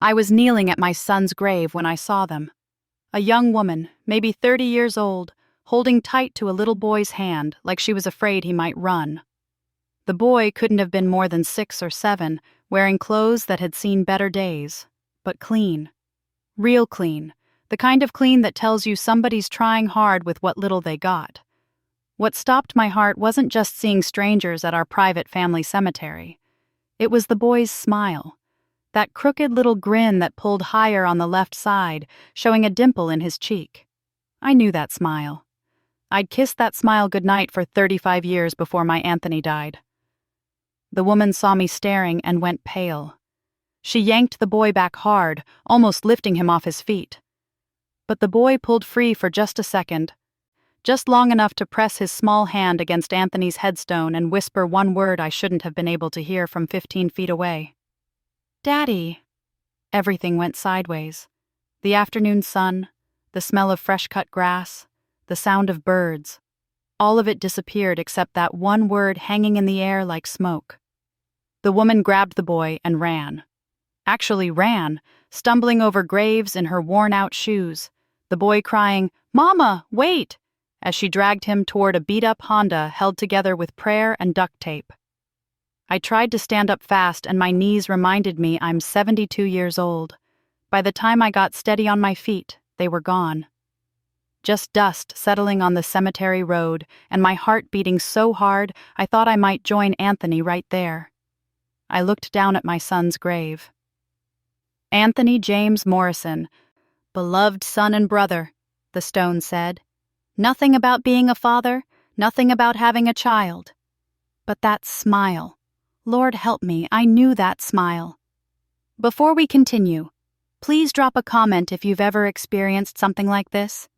I was kneeling at my son's grave when I saw them. A young woman, maybe 30 years old, holding tight to a little boy's hand like she was afraid he might run. The boy couldn't have been more than 6 or 7, wearing clothes that had seen better days, but clean. Real clean, the kind of clean that tells you somebody's trying hard with what little they got. What stopped my heart wasn't just seeing strangers at our private family cemetery. It was the boy's smile. That crooked little grin that pulled higher on the left side, showing a dimple in his cheek. I knew that smile. I'd kissed that smile goodnight for 35 years before my Anthony died. The woman saw me staring and went pale. She yanked the boy back hard, almost lifting him off his feet. But the boy pulled free for just a second, just long enough to press his small hand against Anthony's headstone and whisper one word I shouldn't have been able to hear from 15 feet away. "Daddy." Everything went sideways. The afternoon sun, the smell of fresh-cut grass, the sound of birds. All of it disappeared except that one word hanging in the air like smoke. The woman grabbed the boy and ran. Actually ran, stumbling over graves in her worn-out shoes, the boy crying, "Mama, wait!" as she dragged him toward a beat-up Honda held together with prayer and duct tape. I tried to stand up fast and my knees reminded me I'm 72 years old. By the time I got steady on my feet, they were gone. Just dust settling on the cemetery road and my heart beating so hard I thought I might join Anthony right there. I looked down at my son's grave. "Anthony James Morrison, beloved son and brother," the stone said. "Nothing about being a father, nothing about having a child. But that smile. Lord help me, I knew that smile." Before we continue, please drop a comment if you've ever experienced something like this.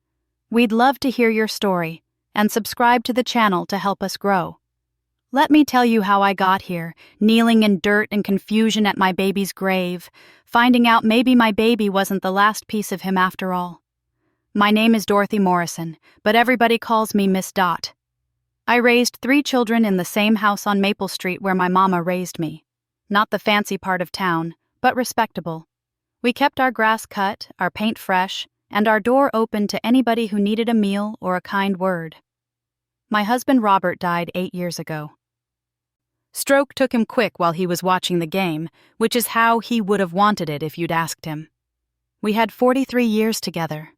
We'd love to hear your story, and subscribe to the channel to help us grow. Let me tell you how I got here, kneeling in dirt and confusion at my baby's grave, finding out maybe my baby wasn't the last piece of him after all. My name is Dorothy Morrison, but everybody calls me Miss Dot. I raised 3 children in the same house on Maple Street where my mama raised me. Not the fancy part of town, but respectable. We kept our grass cut, our paint fresh, and our door open to anybody who needed a meal or a kind word. My husband Robert died 8 years ago. Stroke took him quick while he was watching the game, which is how he would have wanted it if you'd asked him. We had 43 years together.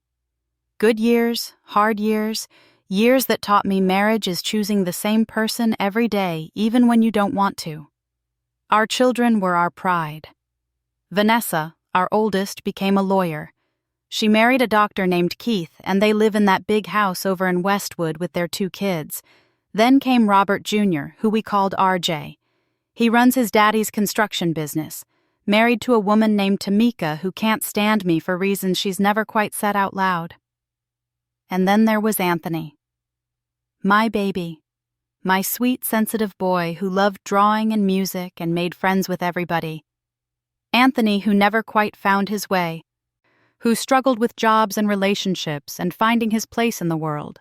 Good years, hard years, years that taught me marriage is choosing the same person every day, even when you don't want to. Our children were our pride. Vanessa, our oldest, became a lawyer. She married a doctor named Keith, and they live in that big house over in Westwood with their 2 kids. Then came Robert Jr., who we called RJ. He runs his daddy's construction business, married to a woman named Tamika who can't stand me for reasons she's never quite said out loud. And then there was Anthony. My baby. My sweet, sensitive boy who loved drawing and music and made friends with everybody. Anthony who never quite found his way, who struggled with jobs and relationships and finding his place in the world.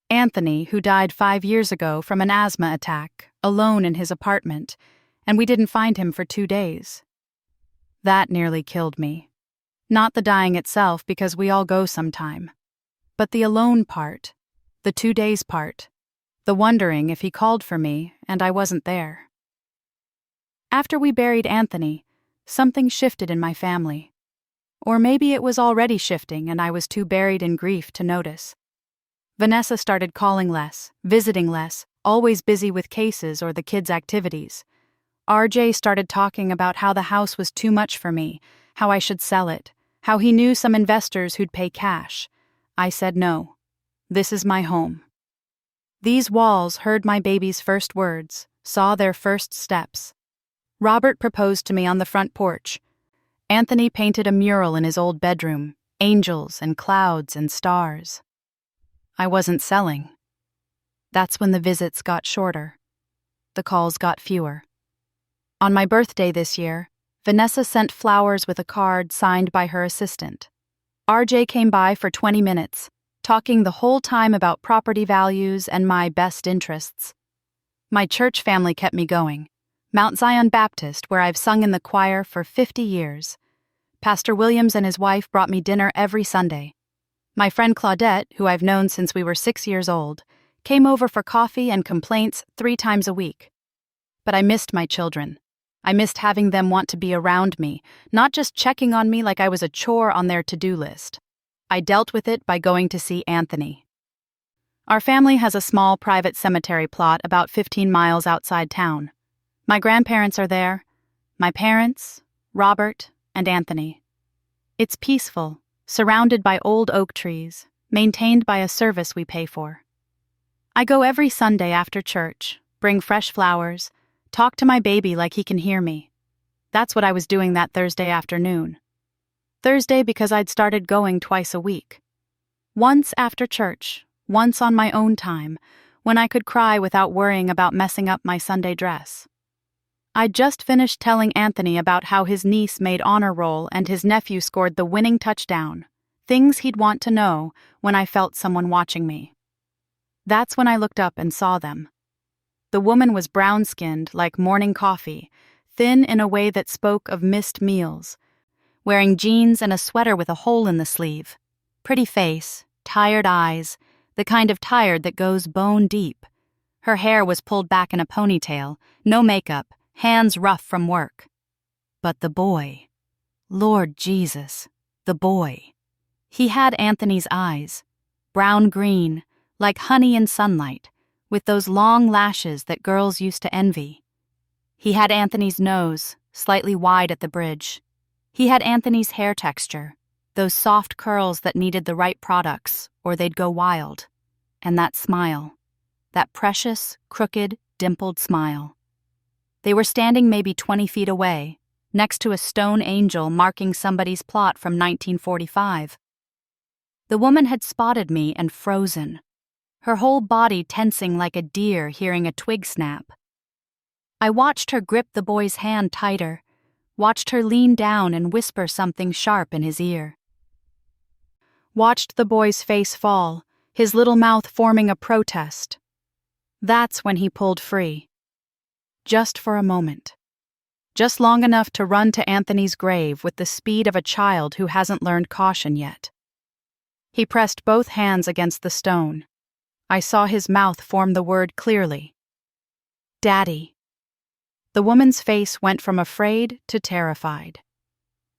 Anthony who died 5 years ago from an asthma attack, alone in his apartment, and we didn't find him for 2 days. That nearly killed me. Not the dying itself, because we all go sometime. But the alone part, the 2 days part, the wondering if he called for me and I wasn't there. After we buried Anthony, something shifted in my family. Or maybe it was already shifting and I was too buried in grief to notice. Vanessa started calling less, visiting less, always busy with cases or the kids' activities. RJ started talking about how the house was too much for me, how I should sell it, how he knew some investors who'd pay cash. I said no. This is my home. These walls heard my baby's first words, saw their first steps. Robert proposed to me on the front porch. Anthony painted a mural in his old bedroom, angels and clouds and stars. I wasn't selling. That's when the visits got shorter. The calls got fewer. On my birthday this year, Vanessa sent flowers with a card signed by her assistant. RJ came by for 20 minutes, talking the whole time about property values and my best interests. My church family kept me going. Mount Zion Baptist, where I've sung in the choir for 50 years. Pastor Williams and his wife brought me dinner every Sunday. My friend Claudette, who I've known since we were 6 years old, came over for coffee and complaints 3 times a week. But I missed my children. I missed having them want to be around me, not just checking on me like I was a chore on their to-do list. I dealt with it by going to see Anthony. Our family has a small private cemetery plot about 15 miles outside town. My grandparents are there, my parents, Robert, and Anthony. It's peaceful, surrounded by old oak trees, maintained by a service we pay for. I go every Sunday after church, bring fresh flowers, talk to my baby like he can hear me. That's what I was doing that Thursday afternoon. Thursday because I'd started going twice a week. Once after church, once on my own time, when I could cry without worrying about messing up my Sunday dress. I'd just finished telling Anthony about how his niece made honor roll and his nephew scored the winning touchdown, things he'd want to know when I felt someone watching me. That's when I looked up and saw them. The woman was brown-skinned like morning coffee, thin in a way that spoke of missed meals, wearing jeans and a sweater with a hole in the sleeve. Pretty face, tired eyes, the kind of tired that goes bone deep. Her hair was pulled back in a ponytail, no makeup, hands rough from work. But the boy, Lord Jesus, the boy. He had Anthony's eyes, brown-green, like honey in sunlight, with those long lashes that girls used to envy. He had Anthony's nose, slightly wide at the bridge. He had Anthony's hair texture, those soft curls that needed the right products, or they'd go wild. And that smile, that precious, crooked, dimpled smile. They were standing maybe 20 feet away, next to a stone angel marking somebody's plot from 1945. The woman had spotted me and frozen, her whole body tensing like a deer hearing a twig snap. I watched her grip the boy's hand tighter, watched her lean down and whisper something sharp in his ear. Watched the boy's face fall, his little mouth forming a protest. That's when he pulled free. Just for a moment. Just long enough to run to Anthony's grave with the speed of a child who hasn't learned caution yet. He pressed both hands against the stone. I saw his mouth form the word clearly. Daddy. The woman's face went from afraid to terrified.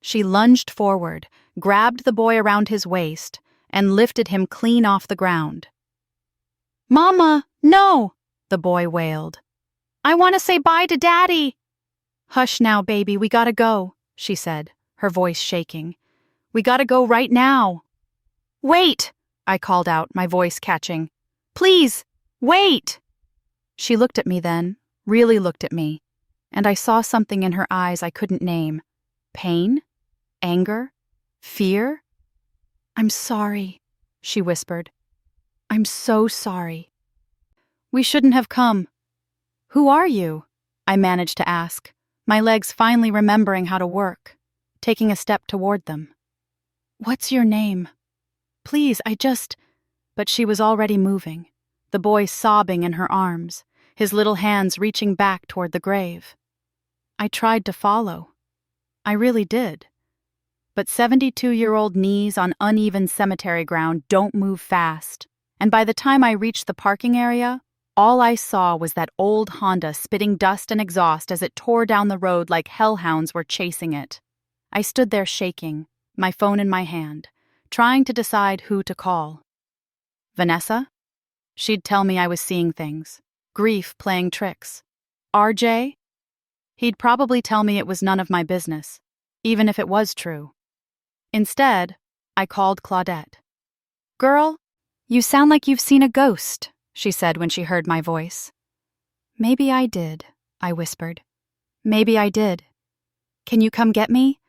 She lunged forward, grabbed the boy around his waist, and lifted him clean off the ground. "Mama, no!" the boy wailed. "I want to say bye to Daddy." "Hush now, baby, we gotta go," she said, her voice shaking. "We gotta go right now." "Wait!" I called out, my voice catching. "Please, wait!" She looked at me then, really looked at me, and I saw something in her eyes I couldn't name. Pain? Anger? Fear? "I'm sorry," she whispered. "I'm so sorry. We shouldn't have come." "Who are you?" I managed to ask, my legs finally remembering how to work, taking a step toward them. "What's your name? Please, But she was already moving, the boy sobbing in her arms, his little hands reaching back toward the grave. I tried to follow. I really did. But 72-year-old knees on uneven cemetery ground don't move fast, and by the time I reached the parking area, all I saw was that old Honda spitting dust and exhaust as it tore down the road like hellhounds were chasing it. I stood there shaking, my phone in my hand, trying to decide who to call. Vanessa? She'd tell me I was seeing things, grief playing tricks. RJ? He'd probably tell me it was none of my business, even if it was true. Instead, I called Claudette. "Girl, you sound like you've seen a ghost," she said when she heard my voice. "Maybe I did," I whispered. "Maybe I did. Can you come get me?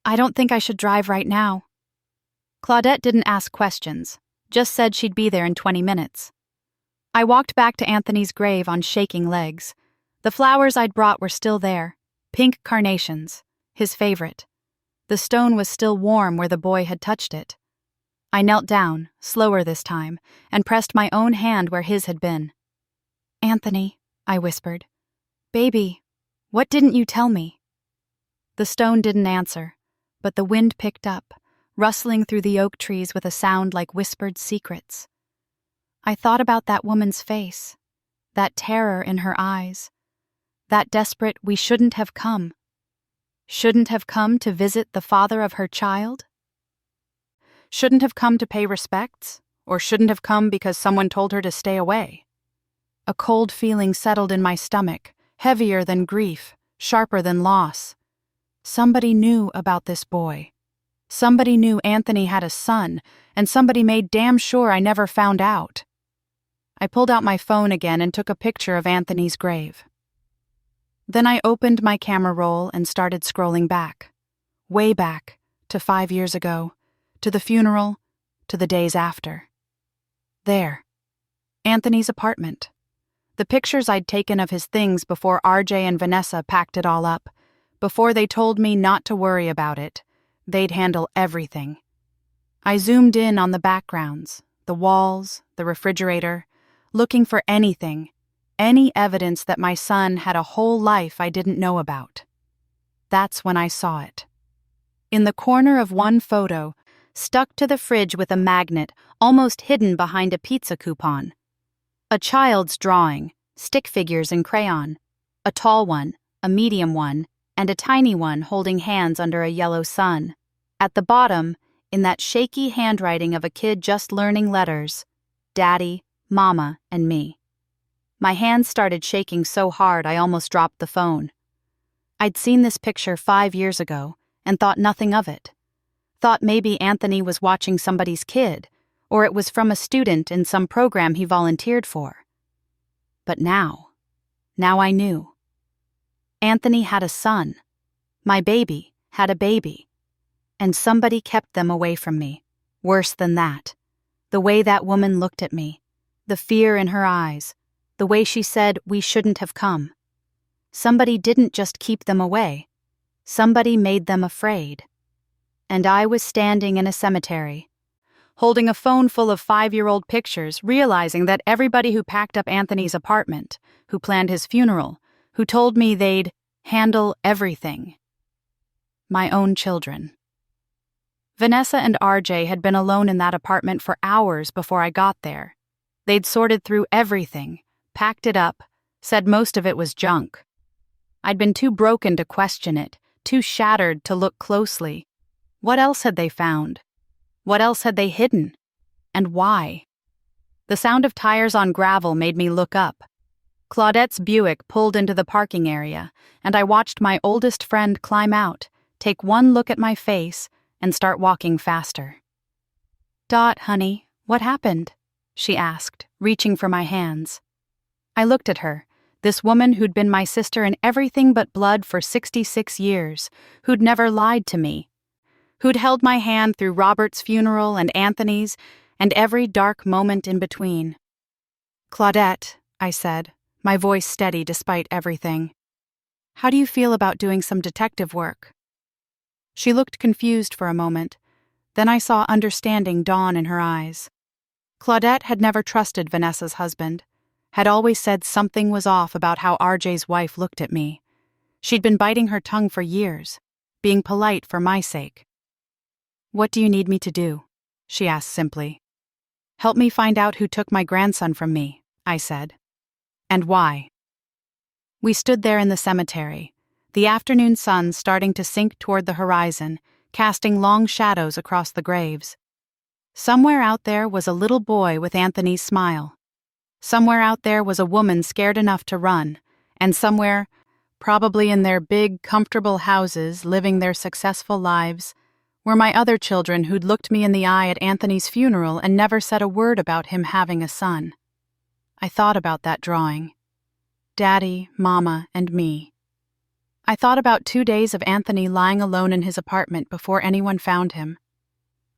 I don't think I should drive right now." Claudette didn't ask questions, just said she'd be there in 20 minutes. I walked back to Anthony's grave on shaking legs. The flowers I'd brought were still there, pink carnations, his favorite. The stone was still warm where the boy had touched it. I knelt down, slower this time, and pressed my own hand where his had been. "Anthony," I whispered. "Baby, what didn't you tell me?" The stone didn't answer, but the wind picked up, rustling through the oak trees with a sound like whispered secrets. I thought about that woman's face, that terror in her eyes, that desperate "we shouldn't have come." Shouldn't have come to visit the father of her child? Shouldn't have come to pay respects, or shouldn't have come because someone told her to stay away. A cold feeling settled in my stomach, heavier than grief, sharper than loss. Somebody knew about this boy. Somebody knew Anthony had a son, and somebody made damn sure I never found out. I pulled out my phone again and took a picture of Anthony's grave. Then I opened my camera roll and started scrolling back. Way back, to 5 years ago, to the funeral, to the days after. There. Anthony's apartment. The pictures I'd taken of his things before RJ and Vanessa packed it all up, before they told me not to worry about it. They'd handle everything. I zoomed in on the backgrounds, the walls, the refrigerator, looking for anything, any evidence that my son had a whole life I didn't know about. That's when I saw it. In the corner of one photo, stuck to the fridge with a magnet, almost hidden behind a pizza coupon. A child's drawing, stick figures in crayon, a tall one, a medium one, and a tiny one holding hands under a yellow sun. At the bottom, in that shaky handwriting of a kid just learning letters, Daddy, Mama, and me. My hands started shaking so hard I almost dropped the phone. I'd seen this picture 5 years ago and thought nothing of it. Thought maybe Anthony was watching somebody's kid, or it was from a student in some program he volunteered for. But now I knew. Anthony had a son. My baby had a baby. And somebody kept them away from me. Worse than that. The way that woman looked at me. The fear in her eyes. The way she said we shouldn't have come. Somebody didn't just keep them away. Somebody made them afraid. And I was standing in a cemetery, holding a phone full of 5-year-old pictures, realizing that everybody who packed up Anthony's apartment, who planned his funeral, who told me they'd handle everything. My own children. Vanessa and RJ had been alone in that apartment for hours before I got there. They'd sorted through everything, packed it up, said most of it was junk. I'd been too broken to question it, too shattered to look closely. What else had they found? What else had they hidden? And why? The sound of tires on gravel made me look up. Claudette's Buick pulled into the parking area, and I watched my oldest friend climb out, take one look at my face, and start walking faster. "Dot, honey, what happened?" she asked, reaching for my hands. I looked at her, this woman who'd been my sister in everything but blood for 66 years, who'd never lied to me, who'd held my hand through Robert's funeral and Anthony's, and every dark moment in between. "Claudette," I said, my voice steady despite everything. "How do you feel about doing some detective work?" She looked confused for a moment. Then I saw understanding dawn in her eyes. Claudette had never trusted Vanessa's husband, had always said something was off about how RJ's wife looked at me. She'd been biting her tongue for years, being polite for my sake. "What do you need me to do?" she asked simply. "Help me find out who took my grandson from me," I said. "And why?" We stood there in the cemetery, the afternoon sun starting to sink toward the horizon, casting long shadows across the graves. Somewhere out there was a little boy with Anthony's smile. Somewhere out there was a woman scared enough to run, and somewhere, probably in their big, comfortable houses living their successful lives, were my other children who'd looked me in the eye at Anthony's funeral and never said a word about him having a son. I thought about that drawing. Daddy, Mama, and me. I thought about 2 days of Anthony lying alone in his apartment before anyone found him.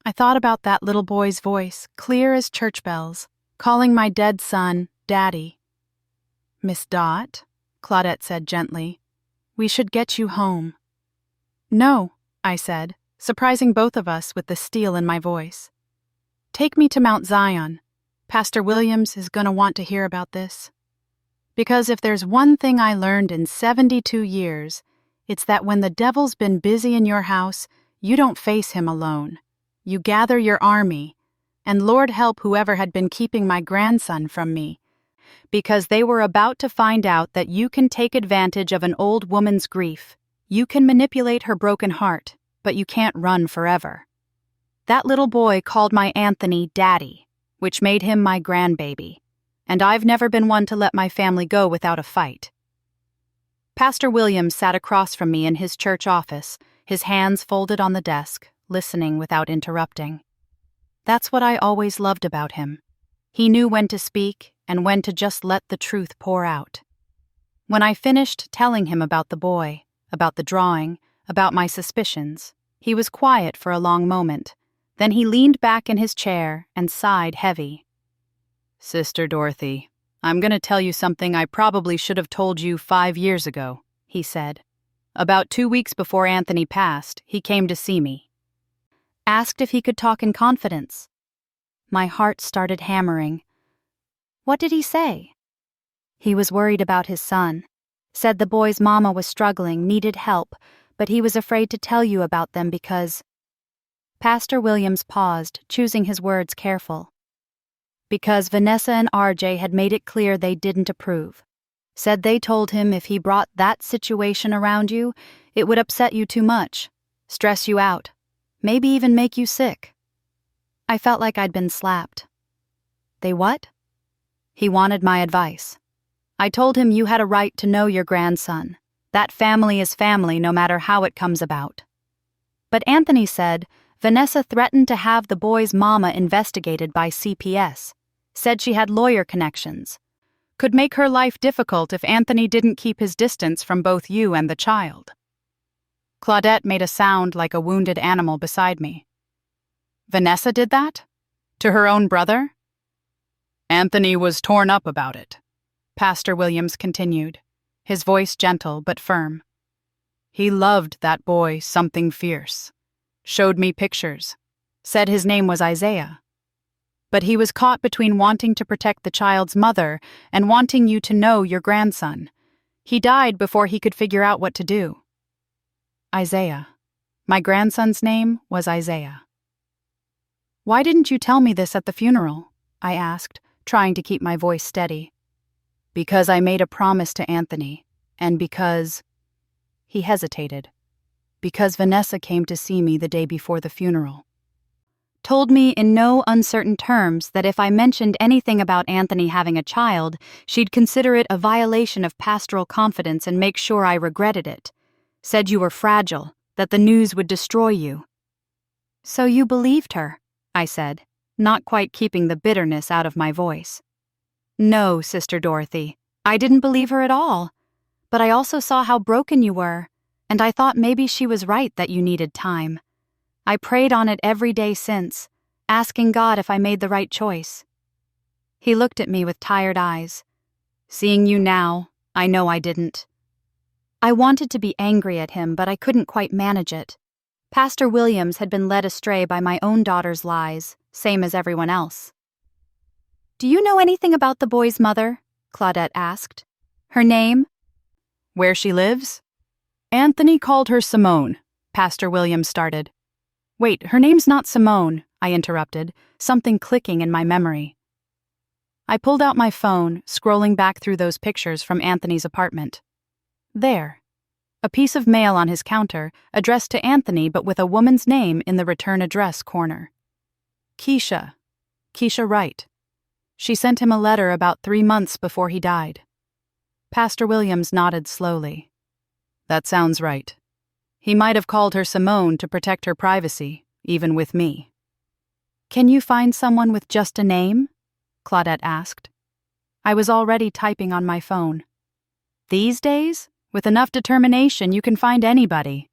I thought about that little boy's voice, clear as church bells, calling my dead son, Daddy. "Miss Dot," Claudette said gently, "we should get you home." "No," I said, surprising both of us with the steel in my voice. "Take me to Mount Zion. Pastor Williams is going to want to hear about this. Because if there's one thing I learned in 72 years, it's that when the devil's been busy in your house, You don't face him alone. You gather your army, and Lord help whoever had been keeping my grandson from me, because they were about to find out that you can take advantage of an old woman's grief. You can manipulate her broken heart, but you can't run forever. That little boy called my Anthony Daddy, which made him my grandbaby, and I've never been one to let my family go without a fight. Pastor Williams sat across from me in his church office, his hands folded on the desk, listening without interrupting. That's what I always loved about him. He knew when to speak and when to just let the truth pour out. When I finished telling him about the boy, about the drawing, about my suspicions, he was quiet for a long moment. Then he leaned back in his chair and sighed heavy. "Sister Dorothy, I'm going to tell you something I probably should have told you 5 years ago," he said. "About 2 weeks before Anthony passed, he came to see me. Asked if he could talk in confidence." My heart started hammering. "What did he say?" "He was worried about his son. Said the boy's mama was struggling, needed help, but he was afraid to tell you about them because—" Pastor Williams paused, choosing his words careful. "Because Vanessa and RJ had made it clear they didn't approve. Said they told him if he brought that situation around you, it would upset you too much, stress you out, maybe even make you sick." I felt like I'd been slapped. "They what?" "He wanted my advice. I told him you had a right to know your grandson. That family is family no matter how it comes about. But Anthony said Vanessa threatened to have the boy's mama investigated by CPS, said she had lawyer connections. Could make her life difficult if Anthony didn't keep his distance from both you and the child." Claudette made a sound like a wounded animal beside me. "Vanessa did that? To her own brother?" "Anthony was torn up about it," Pastor Williams continued, his voice gentle but firm. "He loved that boy something fierce. Showed me pictures. Said his name was Isaiah. But he was caught between wanting to protect the child's mother and wanting you to know your grandson. He died before he could figure out what to do." Isaiah. My grandson's name was Isaiah. "Why didn't you tell me this at the funeral?" I asked, trying to keep my voice steady. "Because I made a promise to Anthony, and because—" He hesitated. "Because Vanessa came to see me the day before the funeral. Told me in no uncertain terms that if I mentioned anything about Anthony having a child, she'd consider it a violation of pastoral confidence and make sure I regretted it. Said you were fragile, that the news would destroy you." "So you believed her?" I said, not quite keeping the bitterness out of my voice. "No, Sister Dorothy, I didn't believe her at all. But I also saw how broken you were, and I thought maybe she was right that you needed time. I prayed on it every day since, asking God if I made the right choice." He looked at me with tired eyes. "Seeing you now, I know I didn't." I wanted to be angry at him, but I couldn't quite manage it. Pastor Williams had been led astray by my own daughter's lies, same as everyone else. "Do you know anything about the boy's mother?" Claudette asked. "Her name?" "Where she lives?" "Anthony called her Simone," Pastor Williams started. "Wait, her name's not Simone," I interrupted, something clicking in my memory. I pulled out my phone, scrolling back through those pictures from Anthony's apartment. There. A piece of mail on his counter, addressed to Anthony but with a woman's name in the return address corner. Keisha Wright. She sent him a letter about 3 months before he died. Pastor Williams nodded slowly. "That sounds right. He might have called her Simone to protect her privacy, even with me." "Can you find someone with just a name?" Claudette asked. I was already typing on my phone. "These days, with enough determination, you can find anybody."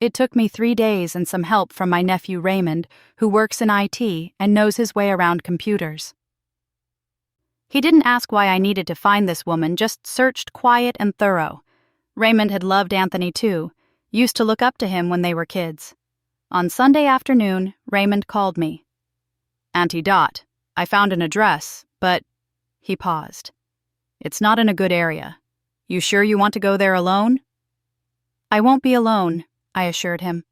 It took me 3 days and some help from my nephew Raymond, who works in IT and knows his way around computers. He didn't ask why I needed to find this woman, just searched quiet and thorough. Raymond had loved Anthony too, used to look up to him when they were kids. On Sunday afternoon, Raymond called me. "Auntie Dot, I found an address, but—" He paused. "It's not in a good area. You sure you want to go there alone?" "I won't be alone," I assured him.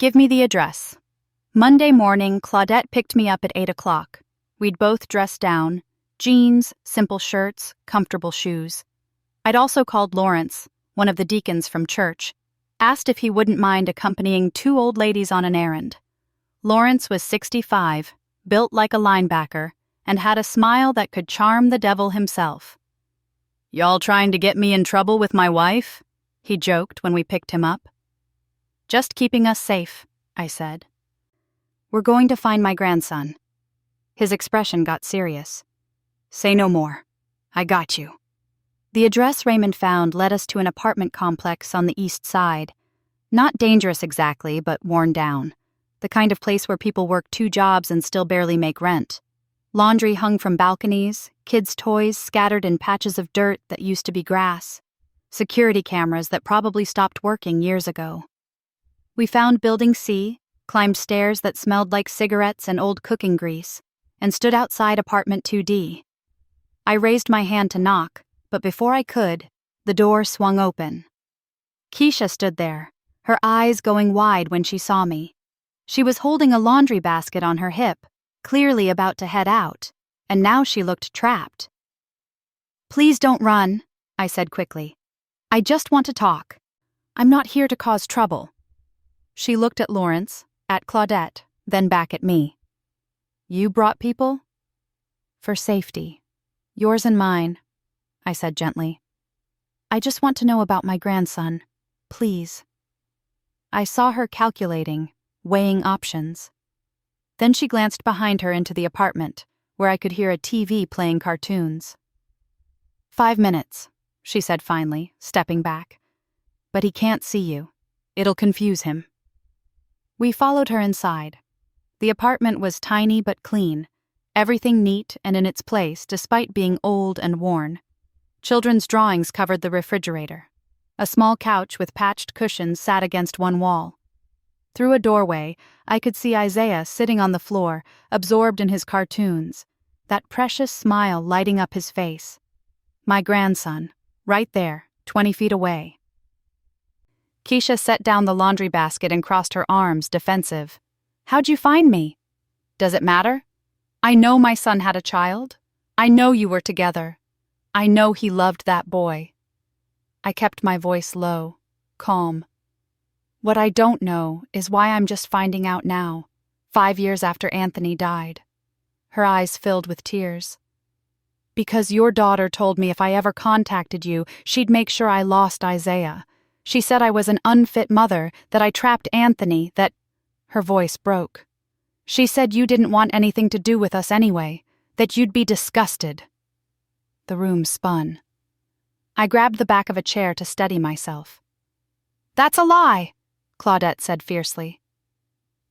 Give me the address. Monday morning, Claudette picked me up at 8 o'clock. We'd both dressed down, jeans, simple shirts, comfortable shoes. I'd also called Lawrence, one of the deacons from church, asked if he wouldn't mind accompanying two old ladies on an errand. Lawrence was 65, built like a linebacker, and had a smile that could charm the devil himself. "Y'all trying to get me in trouble with my wife?" he joked when we picked him up. "Just keeping us safe," I said. "We're going to find my grandson." His expression got serious. "Say no more. I got you." The address Raymond found led us to an apartment complex on the east side. Not dangerous exactly, but worn down. The kind of place where people work 2 jobs and still barely make rent. Laundry hung from balconies, kids' toys scattered in patches of dirt that used to be grass. Security cameras that probably stopped working years ago. We found Building C, climbed stairs that smelled like cigarettes and old cooking grease, and stood outside apartment 2D. I raised my hand to knock, but before I could, the door swung open. Keisha stood there, her eyes going wide when she saw me. She was holding a laundry basket on her hip, clearly about to head out, and now she looked trapped. "Please don't run," I said quickly. "I just want to talk. I'm not here to cause trouble." She looked at Lawrence, at Claudette, then back at me. "You brought people?" "For safety. Yours and mine," I said gently. "I just want to know about my grandson. Please." I saw her calculating, weighing options. Then she glanced behind her into the apartment, where I could hear a TV playing cartoons. "5 minutes," she said finally, stepping back. "But he can't see you. It'll confuse him." We followed her inside. The apartment was tiny but clean, everything neat and in its place despite being old and worn. Children's drawings covered the refrigerator. A small couch with patched cushions sat against one wall. Through a doorway, I could see Isaiah sitting on the floor, absorbed in his cartoons, that precious smile lighting up his face. My grandson, right there, 20 feet away. Keisha set down the laundry basket and crossed her arms, defensive. "How'd you find me?" "Does it matter? I know my son had a child. I know you were together. I know he loved that boy." I kept my voice low, calm. "What I don't know is why I'm just finding out now, 5 years after Anthony died." Her eyes filled with tears. "Because your daughter told me if I ever contacted you, she'd make sure I lost Isaiah. She said I was an unfit mother, that I trapped Anthony, that—" Her voice broke. "She said you didn't want anything to do with us anyway, that you'd be disgusted." The room spun. I grabbed the back of a chair to steady myself. "That's a lie," Claudette said fiercely.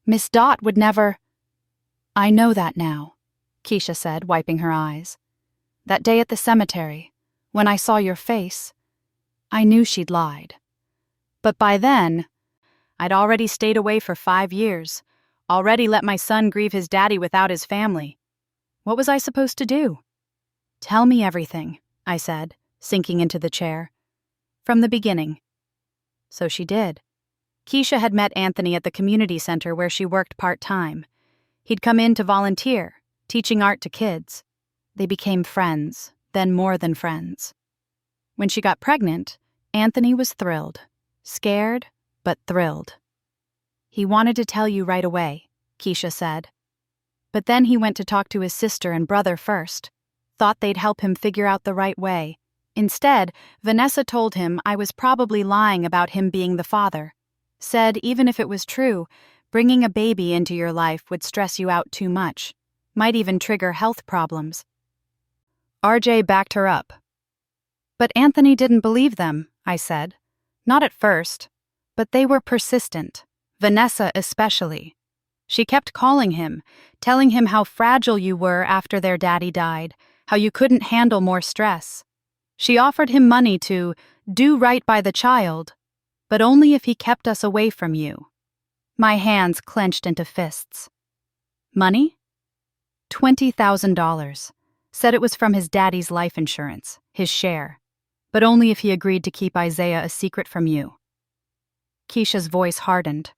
"Miss Dot would never—" "I know that now," Keisha said, wiping her eyes. "That day at the cemetery, when I saw your face, I knew she'd lied. But by then, I'd already stayed away for 5 years, already let my son grieve his daddy without his family. What was I supposed to do?" "Tell me everything," I said, sinking into the chair. "From the beginning." So she did. Keisha had met Anthony at the community center where she worked part-time. He'd come in to volunteer, teaching art to kids. They became friends, then more than friends. When she got pregnant, Anthony was thrilled. Scared, but thrilled. "He wanted to tell you right away," Keisha said. "But then he went to talk to his sister and brother first. Thought they'd help him figure out the right way. Instead, Vanessa told him I was probably lying about him being the father. Said even if it was true, bringing a baby into your life would stress you out too much. Might even trigger health problems." RJ backed her up. "But Anthony didn't believe them," I said. "Not at first. But they were persistent. Vanessa especially. She kept calling him, telling him how fragile you were after their daddy died, how you couldn't handle more stress. She offered him money to do right by the child, but only if he kept us away from you." My hands clenched into fists. "Money?" $20,000. Said it was from his daddy's life insurance, his share, but only if he agreed to keep Isaiah a secret from you. Keisha's voice hardened.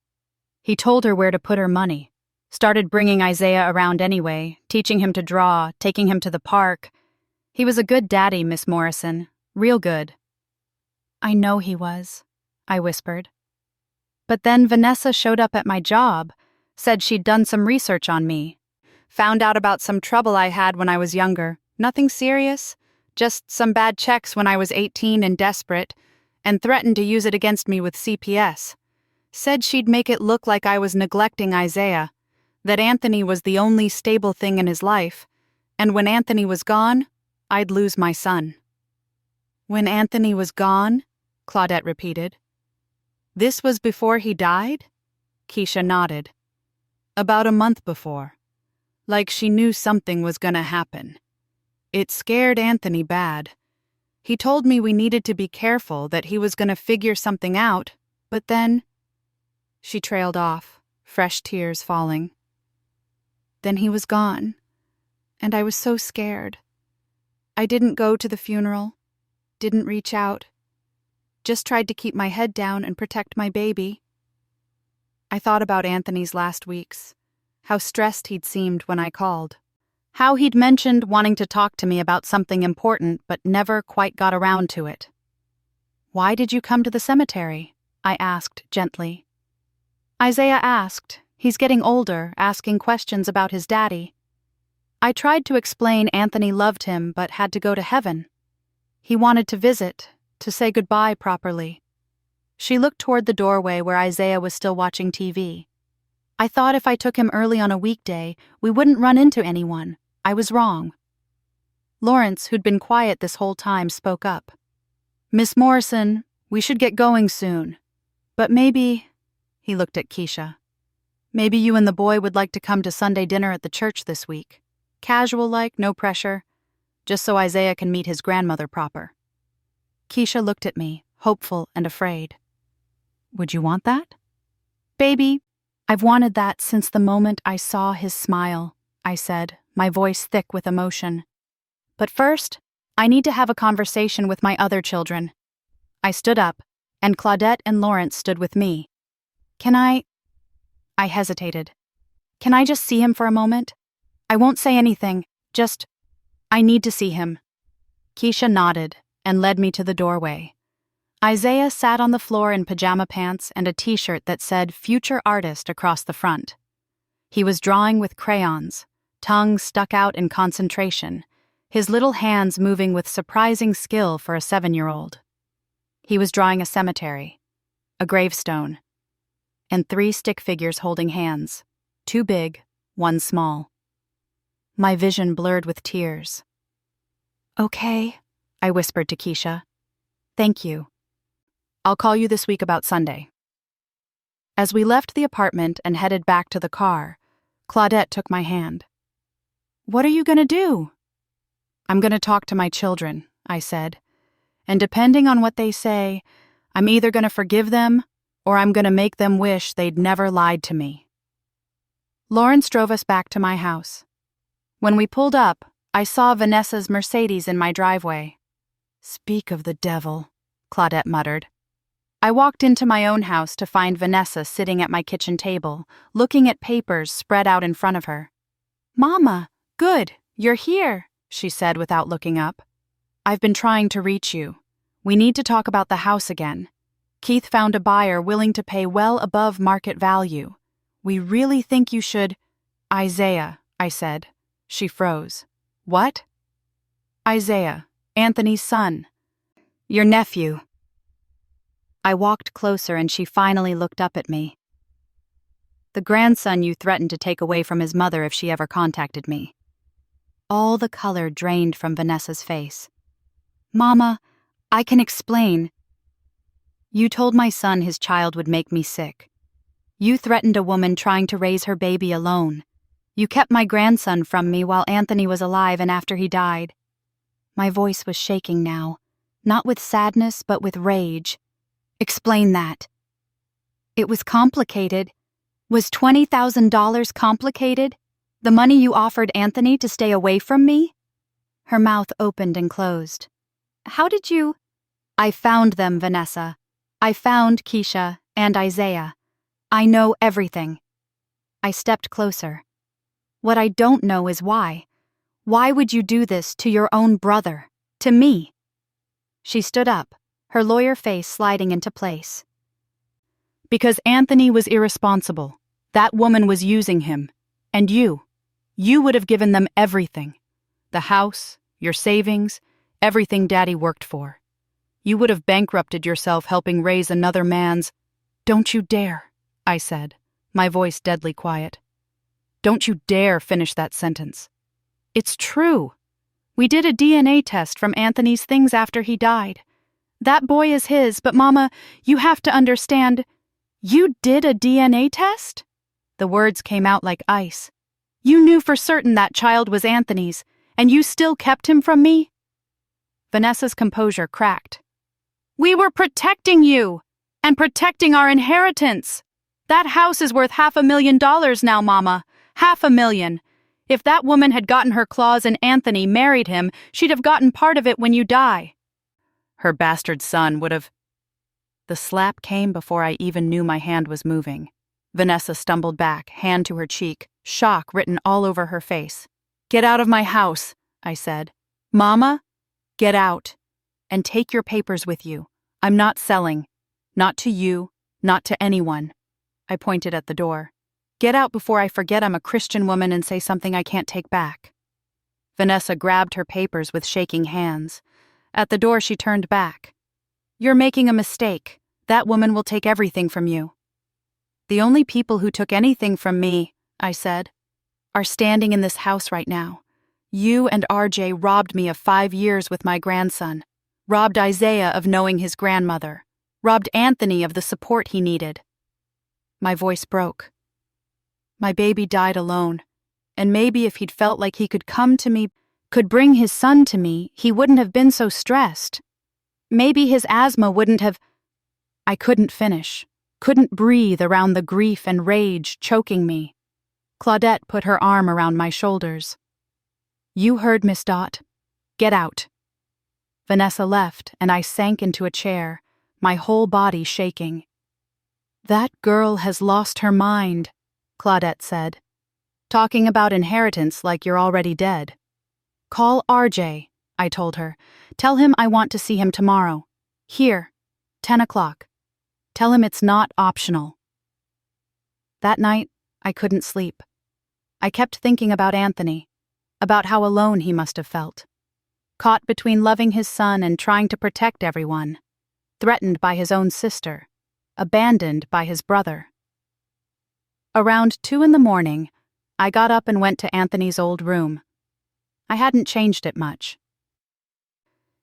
He told her where to put her money. Started bringing Isaiah around anyway, teaching him to draw, taking him to the park. He was a good daddy, Miss Morrison. Real good. I know he was, I whispered. But then Vanessa showed up at my job, said she'd done some research on me. Found out about some trouble I had when I was younger. Nothing serious, just some bad checks when I was 18 and desperate, and threatened to use it against me with CPS. Said she'd make it look like I was neglecting Isaiah, that Anthony was the only stable thing in his life, and when Anthony was gone, I'd lose my son. When Anthony was gone? Claudette repeated. This was before he died? Keisha nodded. About a month before. Like she knew something was gonna happen. It scared Anthony bad. He told me we needed to be careful, that he was gonna figure something out, but then... She trailed off, fresh tears falling. Then he was gone, and I was so scared. I didn't go to the funeral, didn't reach out, just tried to keep my head down and protect my baby. I thought about Anthony's last weeks, how stressed he'd seemed when I called, how he'd mentioned wanting to talk to me about something important but never quite got around to it. Why did you come to the cemetery? I asked gently. Isaiah asked. He's getting older, asking questions about his daddy. I tried to explain Anthony loved him but had to go to heaven. He wanted to visit, to say goodbye properly. She looked toward the doorway where Isaiah was still watching TV. I thought if I took him early on a weekday, we wouldn't run into anyone. I was wrong. Lawrence, who'd been quiet this whole time, spoke up. Miss Morrison, we should get going soon. But maybe... He looked at Keisha. Maybe you and the boy would like to come to Sunday dinner at the church this week. Casual-like, no pressure. Just so Isaiah can meet his grandmother proper. Keisha looked at me, hopeful and afraid. Would you want that? Baby, I've wanted that since the moment I saw his smile, I said, my voice thick with emotion. But first, I need to have a conversation with my other children. I stood up, and Claudette and Lawrence stood with me. Can I hesitated. Can I just see him for a moment? I won't say anything, just, I need to see him. Keisha nodded and led me to the doorway. Isaiah sat on the floor in pajama pants and a t-shirt that said Future Artist across the front. He was drawing with crayons, tongue stuck out in concentration, his little hands moving with surprising skill for a 7-year-old. He was drawing a cemetery, a gravestone, and 3 stick figures holding hands, 2 big, 1 small. My vision blurred with tears. Okay, I whispered to Keisha. Thank you. I'll call you this week about Sunday. As we left the apartment and headed back to the car, Claudette took my hand. What are you going to do? I'm going to talk to my children, I said. And depending on what they say, I'm either going to forgive them or I'm going to make them wish they'd never lied to me. Lawrence drove us back to my house. When we pulled up, I saw Vanessa's Mercedes in my driveway. Speak of the devil, Claudette muttered. I walked into my own house to find Vanessa sitting at my kitchen table, looking at papers spread out in front of her. Mama, good, you're here, she said without looking up. I've been trying to reach you. We need to talk about the house again. Keith found a buyer willing to pay well above market value. We really think you should... Isaiah, I said. She froze. What? Isaiah, Anthony's son. Your nephew. I walked closer and she finally looked up at me. The grandson you threatened to take away from his mother if she ever contacted me. All the color drained from Vanessa's face. Mama, I can explain. You told my son his child would make me sick. You threatened a woman trying to raise her baby alone. You kept my grandson from me while Anthony was alive and after he died. My voice was shaking now, not with sadness but with rage. Explain that. It was complicated. Was $20,000 complicated? The money you offered Anthony to stay away from me? Her mouth opened and closed. How did you... I found them, Vanessa. I found Keisha and Isaiah. I know everything. I stepped closer. What I don't know is why. Why would you do this to your own brother? To me? She stood up, her lawyer face sliding into place. Because Anthony was irresponsible. That woman was using him. And you would have given them everything. The house, your savings, everything Daddy worked for. You would have bankrupted yourself helping raise another man's... Don't you dare, I said, my voice deadly quiet. Don't you dare finish that sentence. It's true. We did a DNA test from Anthony's things after he died. That boy is his, but Mama, you have to understand... You did a DNA test? The words came out like ice. You knew for certain that child was Anthony's, and you still kept him from me? Vanessa's composure cracked. We were protecting you, and protecting our inheritance. That house is worth $500,000 now, Mama. $500,000. If that woman had gotten her claws in Anthony, married him, she'd have gotten part of it when you die. Her bastard son would have... The slap came before I even knew my hand was moving. Vanessa stumbled back, hand to her cheek, shock written all over her face. Get out of my house, I said. Mama, get out. And take your papers with you. I'm not selling. Not to you, not to anyone. I pointed at the door. Get out before I forget I'm a Christian woman and say something I can't take back. Vanessa grabbed her papers with shaking hands. At the door she turned back. You're making a mistake. That woman will take everything from you. The only people who took anything from me, I said, are standing in this house right now. You and RJ robbed me of 5 years with my grandson, robbed Isaiah of knowing his grandmother, robbed Anthony of the support he needed. My voice broke. My baby died alone, and maybe if he'd felt like he could come to me, could bring his son to me, he wouldn't have been so stressed. Maybe his asthma wouldn't have... I couldn't finish, couldn't breathe around the grief and rage choking me. Claudette put her arm around my shoulders. You heard, Miss Dot. Get out. Vanessa left, and I sank into a chair, my whole body shaking. That girl has lost her mind, Claudette said. Talking about inheritance like you're already dead. Call RJ, I told her. Tell him I want to see him tomorrow. Here, 10 o'clock. Tell him it's not optional. That night, I couldn't sleep. I kept thinking about Anthony, about how alone he must have felt. Caught between loving his son and trying to protect everyone. Threatened by his own sister. Abandoned by his brother. Around 2 a.m, I got up and went to Anthony's old room. I hadn't changed it much.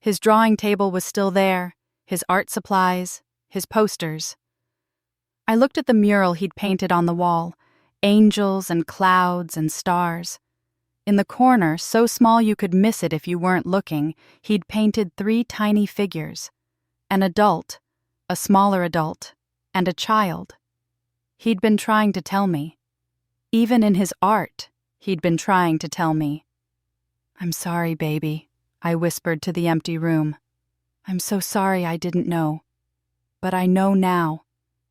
His drawing table was still there, his art supplies, his posters. I looked at the mural he'd painted on the wall, angels and clouds and stars. In the corner, so small you could miss it if you weren't looking, he'd painted 3 tiny figures. An adult, a smaller adult, and a child. He'd been trying to tell me. Even in his art, he'd been trying to tell me. I'm sorry, baby, I whispered to the empty room. I'm so sorry I didn't know. But I know now,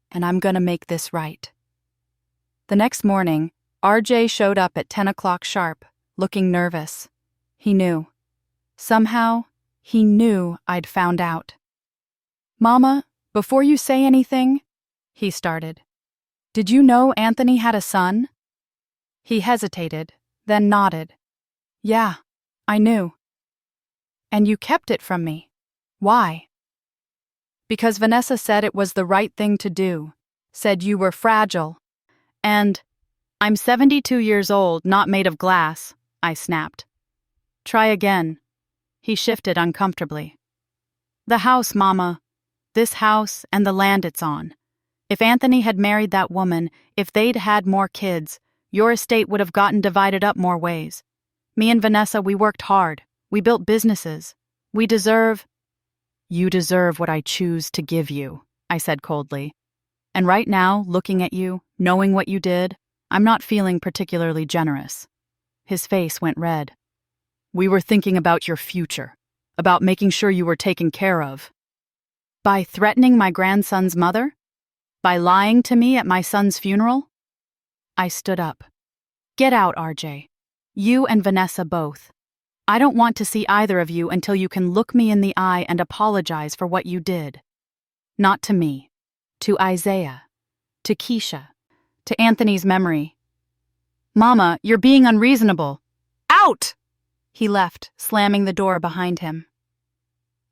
and I'm gonna make this right. The next morning, RJ showed up at 10 o'clock sharp, looking nervous. He knew. Somehow, he knew I'd found out. Mama, before you say anything, he started. Did you know Anthony had a son? He hesitated, then nodded. Yeah, I knew. And you kept it from me. Why? Because Vanessa said it was the right thing to do, said you were fragile. And, I'm 72 years old, not made of glass, I snapped. Try again. He shifted uncomfortably. The house, Mama. This house and the land it's on. If Anthony had married that woman, if they'd had more kids, your estate would have gotten divided up more ways. Me and Vanessa, we worked hard. We built businesses. We deserve... You deserve what I choose to give you, I said coldly. And right now, looking at you, knowing what you did, I'm not feeling particularly generous. His face went red. We were thinking about your future, about making sure you were taken care of. By threatening my grandson's mother? By lying to me at my son's funeral? I stood up. Get out, RJ. You and Vanessa both. I don't want to see either of you until you can look me in the eye and apologize for what you did. Not to me. To Isaiah. To Keisha. To Anthony's memory. Mama, you're being unreasonable. Out! He left, slamming the door behind him.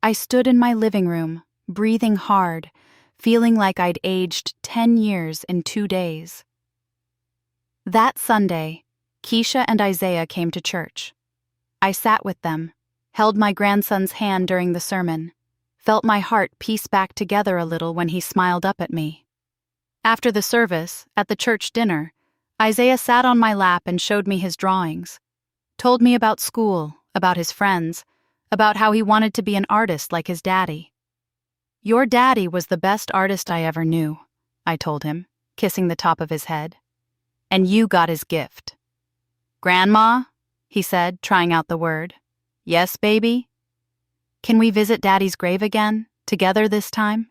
I stood in my living room, breathing hard, feeling like I'd aged 10 years in 2 days. That Sunday, Keisha and Isaiah came to church. I sat with them, held my grandson's hand during the sermon, felt my heart piece back together a little when he smiled up at me. After the service, at the church dinner, Isaiah sat on my lap and showed me his drawings, told me about school, about his friends, about how he wanted to be an artist like his daddy. Your daddy was the best artist I ever knew, I told him, kissing the top of his head. And you got his gift. Grandma, he said, trying out the word. Yes, baby? Can we visit Daddy's grave again, together this time?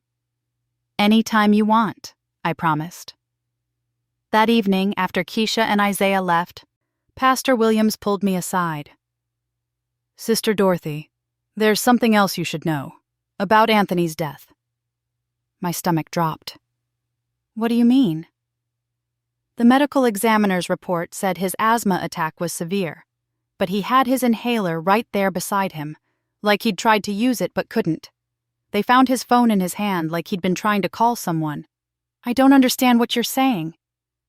Any time you want, I promised. That evening, after Keisha and Isaiah left, Pastor Williams pulled me aside. Sister Dorothy, there's something else you should know, about Anthony's death. My stomach dropped. What do you mean? The medical examiner's report said his asthma attack was severe, but he had his inhaler right there beside him, like he'd tried to use it but couldn't. They found his phone in his hand like he'd been trying to call someone. I don't understand what you're saying.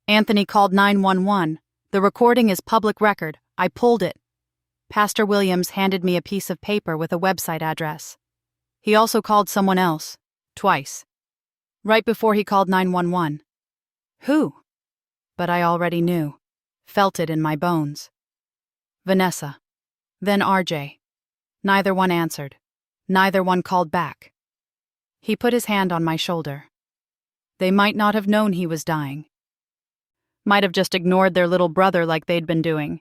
Anthony called 911. The recording is public record. I pulled it. Pastor Williams handed me a piece of paper with a website address. He also called someone else, twice, right before he called 911. Who? But I already knew, felt it in my bones. Vanessa, then RJ. Neither one answered. Neither one called back. He put his hand on my shoulder. They might not have known he was dying. Might have just ignored their little brother like they'd been doing.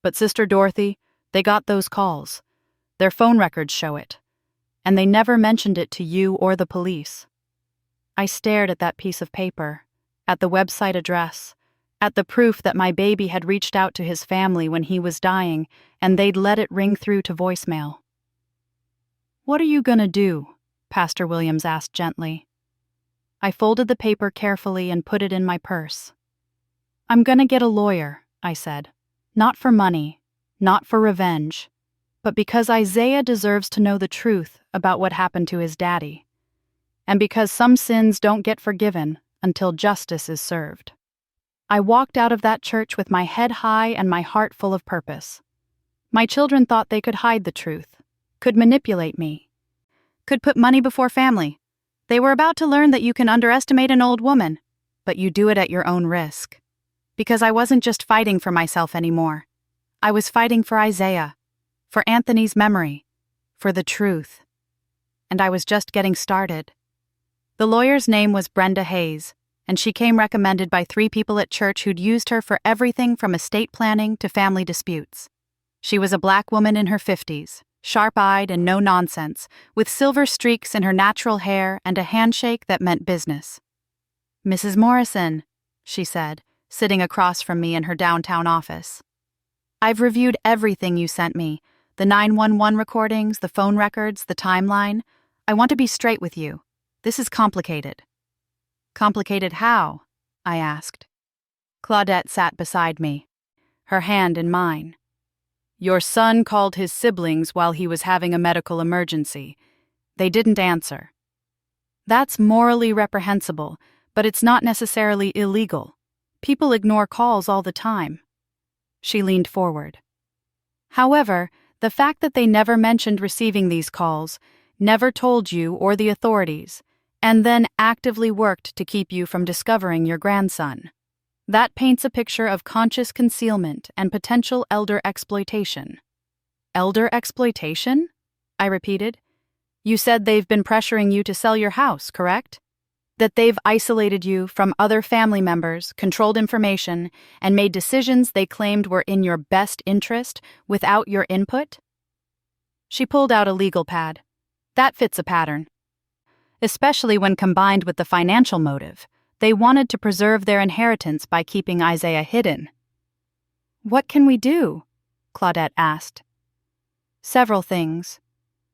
But Sister Dorothy, they got those calls. Their phone records show it. And they never mentioned it to you or the police. I stared at that piece of paper, at the website address, at the proof that my baby had reached out to his family when he was dying and they'd let it ring through to voicemail. What are you gonna do? Pastor Williams asked gently. I folded the paper carefully and put it in my purse. I'm gonna get a lawyer, I said. Not for money, not for revenge, but because Isaiah deserves to know the truth about what happened to his daddy, and because some sins don't get forgiven until justice is served. I walked out of that church with my head high and my heart full of purpose. My children thought they could hide the truth, could manipulate me, could put money before family. They were about to learn that you can underestimate an old woman, but you do it at your own risk. Because I wasn't just fighting for myself anymore. I was fighting for Isaiah, for Anthony's memory, for the truth. And I was just getting started. The lawyer's name was Brenda Hayes, and she came recommended by 3 people at church who'd used her for everything from estate planning to family disputes. She was a black woman in her 50s, sharp-eyed and no-nonsense, with silver streaks in her natural hair and a handshake that meant business. Mrs. Morrison, she said, sitting across from me in her downtown office. I've reviewed everything you sent me, the 911 recordings, the phone records, the timeline. I want to be straight with you. This is complicated. Complicated how? I asked. Claudette sat beside me, her hand in mine. Your son called his siblings while he was having a medical emergency. They didn't answer. That's morally reprehensible, but it's not necessarily illegal. People ignore calls all the time. She leaned forward. However, the fact that they never mentioned receiving these calls, never told you or the authorities, and then actively worked to keep you from discovering your grandson, that paints a picture of conscious concealment and potential elder exploitation. Elder exploitation? I repeated. You said they've been pressuring you to sell your house, correct? That they've isolated you from other family members, controlled information, and made decisions they claimed were in your best interest without your input? She pulled out a legal pad. That fits a pattern. Especially when combined with the financial motive, They wanted to preserve their inheritance by keeping Isaiah hidden. "What can we do?" Claudette asked. "Several things.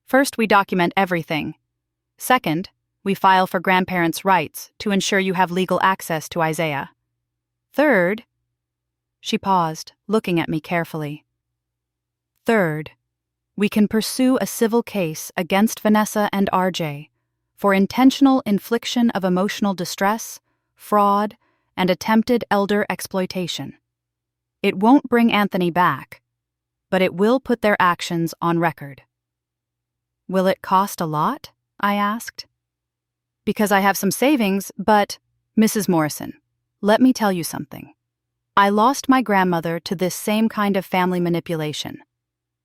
First, we document everything. Second, we file for grandparents' rights to ensure you have legal access to Isaiah. Third," she paused, looking at me carefully. "Third, we can pursue a civil case against Vanessa and RJ for intentional infliction of emotional distress, fraud, and attempted elder exploitation. It won't bring Anthony back, but it will put their actions on record." "Will it cost a lot?" I asked. "Because I have some savings, but, Mrs. Morrison, let me tell you something. I lost my grandmother to this same kind of family manipulation.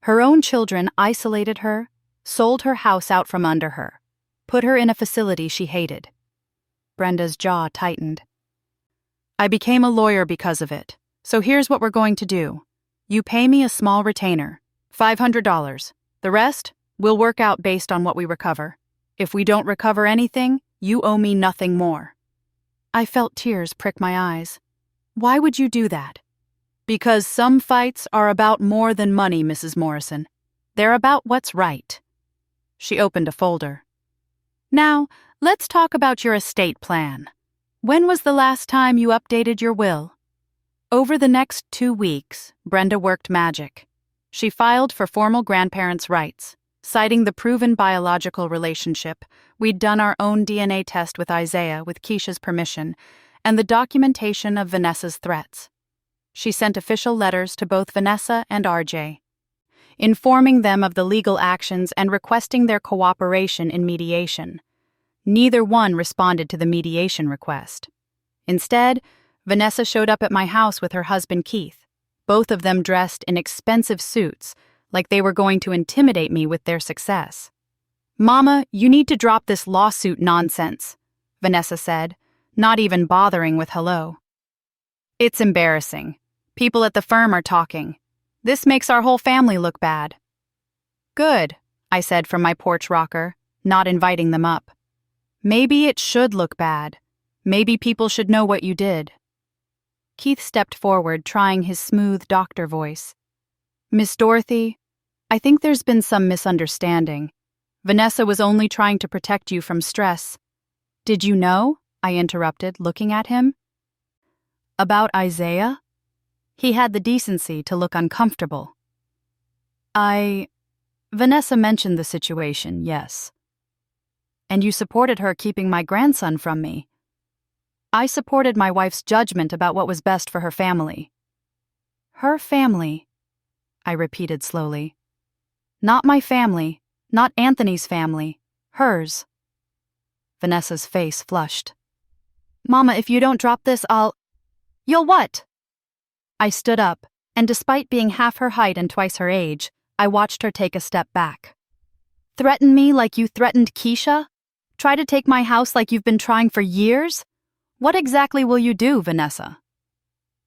Her own children isolated her, sold her house out from under her, put her in a facility she hated." Brenda's jaw tightened. "I became a lawyer because of it, so here's what we're going to do. You pay me a small retainer, $500. The rest, we'll work out based on what we recover. If we don't recover anything, you owe me nothing more." I felt tears prick my eyes. "Why would you do that?" "Because some fights are about more than money, Mrs. Morrison. They're about what's right." She opened a folder. "Now, let's talk about your estate plan. When was the last time you updated your will?" Over the next 2 weeks, Brenda worked magic. She filed for formal grandparents' rights, citing the proven biological relationship. We'd done our own DNA test with Isaiah with Keisha's permission, and the documentation of Vanessa's threats. She sent official letters to both Vanessa and RJ, informing them of the legal actions and requesting their cooperation in mediation. Neither one responded to the mediation request. Instead, Vanessa showed up at my house with her husband Keith, both of them dressed in expensive suits, like they were going to intimidate me with their success. "Mama, you need to drop this lawsuit nonsense," Vanessa said, not even bothering with hello. "It's embarrassing. People at the firm are talking. This makes our whole family look bad." "Good," I said from my porch rocker, not inviting them up. "Maybe it should look bad. Maybe people should know what you did." Keith stepped forward, trying his smooth doctor voice. "Miss Dorothy, I think there's been some misunderstanding. Vanessa was only trying to protect you from stress." "Did you know?" I interrupted, looking at him. "About Isaiah?" He had the decency to look uncomfortable. Vanessa mentioned the situation, yes. "And you supported her keeping my grandson from me." "I supported my wife's judgment about what was best for her family." "Her family," I repeated slowly. "Not my family, not Anthony's family, hers." Vanessa's face flushed. "Mama, if you don't drop this, You'll what?" I stood up, and despite being half her height and twice her age, I watched her take a step back. "Threaten me like you threatened Keisha? Try to take my house like you've been trying for years? What exactly will you do, Vanessa?"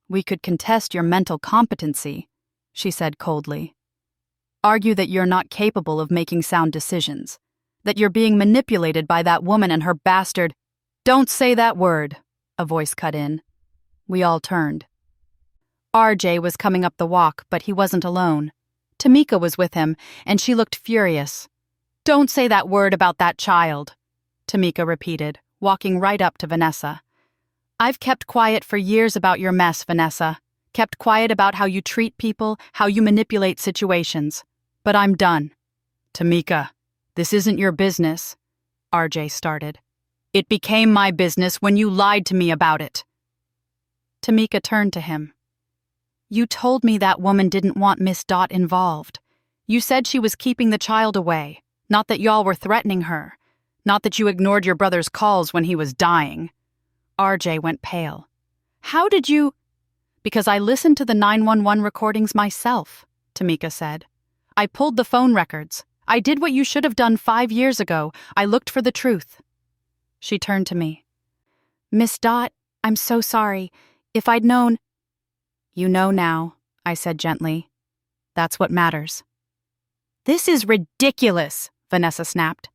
"We could contest your mental competency," she said coldly. "Argue that you're not capable of making sound decisions, that you're being manipulated by that woman and her bastard—" "Don't say that word," a voice cut in. We all turned. RJ was coming up the walk, but he wasn't alone. Tamika was with him, and she looked furious. "Don't say that word about that child," Tamika repeated, walking right up to Vanessa. "I've kept quiet for years about your mess, Vanessa. Kept quiet about how you treat people, how you manipulate situations. But I'm done." "Tamika, this isn't your business," RJ started. "It became my business when you lied to me about it." Tamika turned to him. "You told me that woman didn't want Miss Dot involved. You said she was keeping the child away, not that y'all were threatening her, not that you ignored your brother's calls when he was dying." RJ went pale. "How did you—" "Because I listened to the 911 recordings myself," Tamika said. "I pulled the phone records. I did what you should have done 5 years ago. I looked for the truth." She turned to me. "Miss Dot, I'm so sorry. If I'd known—" "You know now," I said gently. "That's what matters." "This is ridiculous," Vanessa snapped.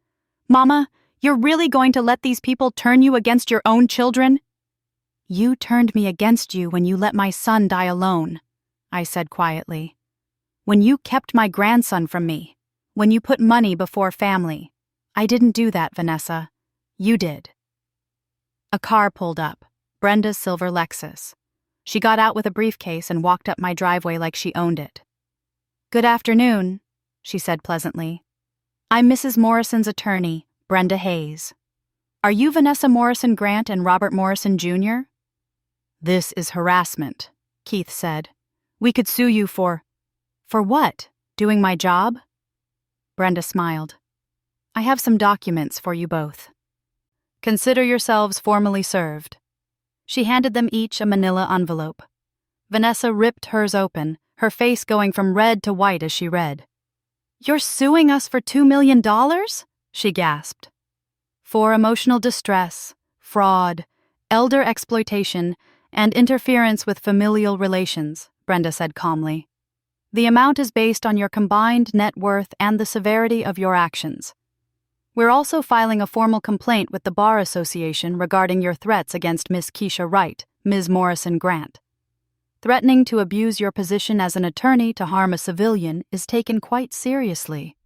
"Mama, you're really going to let these people turn you against your own children?" You turned me against you when you let my son die alone, I said quietly. When you kept my grandson from me. When you put money before family. I didn't do that, Vanessa. You did. A car pulled up, Brenda's silver Lexus. She got out with a briefcase and walked up my driveway like she owned it. Good afternoon, she said pleasantly. I'm Mrs. Morrison's attorney, Brenda Hayes. Are you Vanessa Morrison Grant and Robert Morrison, Jr.? This is harassment, Keith said. We could sue you for what? Doing my job? Brenda smiled. I have some documents for you both. Consider yourselves formally served. She handed them each a manila envelope. Vanessa ripped hers open, her face going from red to white as she read. You're suing us for $2 million? She gasped. For emotional distress, fraud, elder exploitation, and interference with familial relations, Brenda said calmly. The amount is based on your combined net worth and the severity of your actions. We're also filing a formal complaint with the Bar Association regarding your threats against Miss Keisha Wright, Ms. Morrison Grant. Threatening to abuse your position as an attorney to harm a civilian is taken quite seriously.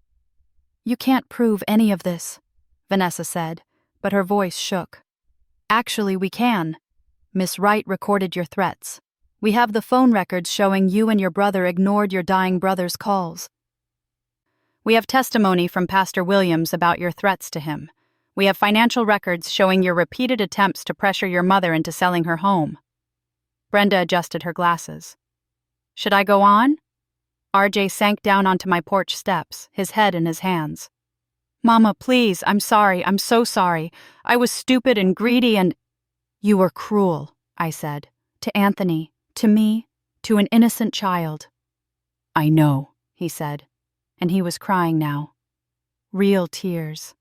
You can't prove any of this, Vanessa said, but her voice shook. Actually, we can. Miss Wright recorded your threats. We have the phone records showing you and your brother ignored your dying brother's calls. We have testimony from Pastor Williams about your threats to him. We have financial records showing your repeated attempts to pressure your mother into selling her home. Brenda adjusted her glasses. Should I go on? RJ sank down onto my porch steps, his head in his hands. Mama, please, I'm sorry, I'm so sorry. I was stupid and greedy and... You were cruel, I said, to Anthony, to me, to an innocent child. I know, he said, and he was crying now. Real tears.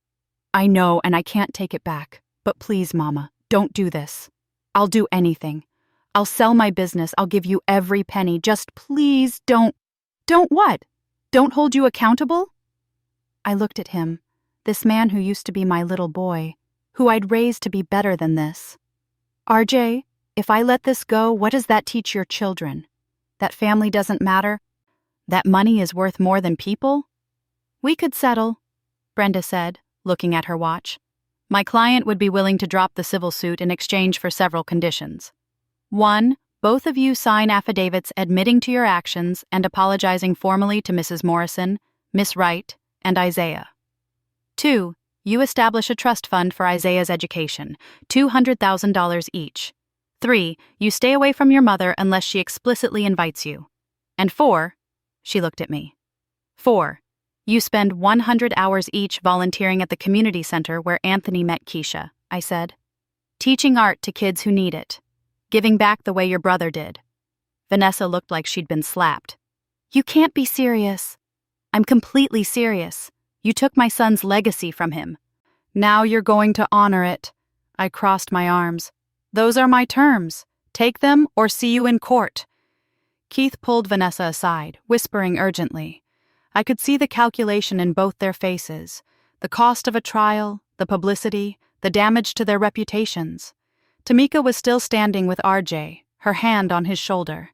I know, and I can't take it back, but please, Mama, don't do this. I'll do anything. I'll sell my business, I'll give you every penny, just please don't... Don't what? Don't hold you accountable? I looked at him, this man who used to be my little boy, who I'd raised to be better than this. RJ, if I let this go, what does that teach your children? That family doesn't matter? That money is worth more than people? We could settle, Brenda said, looking at her watch. My client would be willing to drop the civil suit in exchange for several conditions. 1, both of you sign affidavits admitting to your actions and apologizing formally to Mrs. Morrison, Miss Wright, and Isaiah. 2, you establish a trust fund for Isaiah's education, $200,000 each. 3, you stay away from your mother unless she explicitly invites you. And 4, she looked at me. 4, you spend 100 hours each volunteering at the community center where Anthony met Keisha, I said. Teaching art to kids who need it. Giving back the way your brother did. Vanessa looked like she'd been slapped. You can't be serious. I'm completely serious. You took my son's legacy from him. Now you're going to honor it. I crossed my arms. Those are my terms. Take them or see you in court. Keith pulled Vanessa aside, whispering urgently. I could see the calculation in both their faces. The cost of a trial, the publicity, the damage to their reputations. Tamika was still standing with RJ, her hand on his shoulder.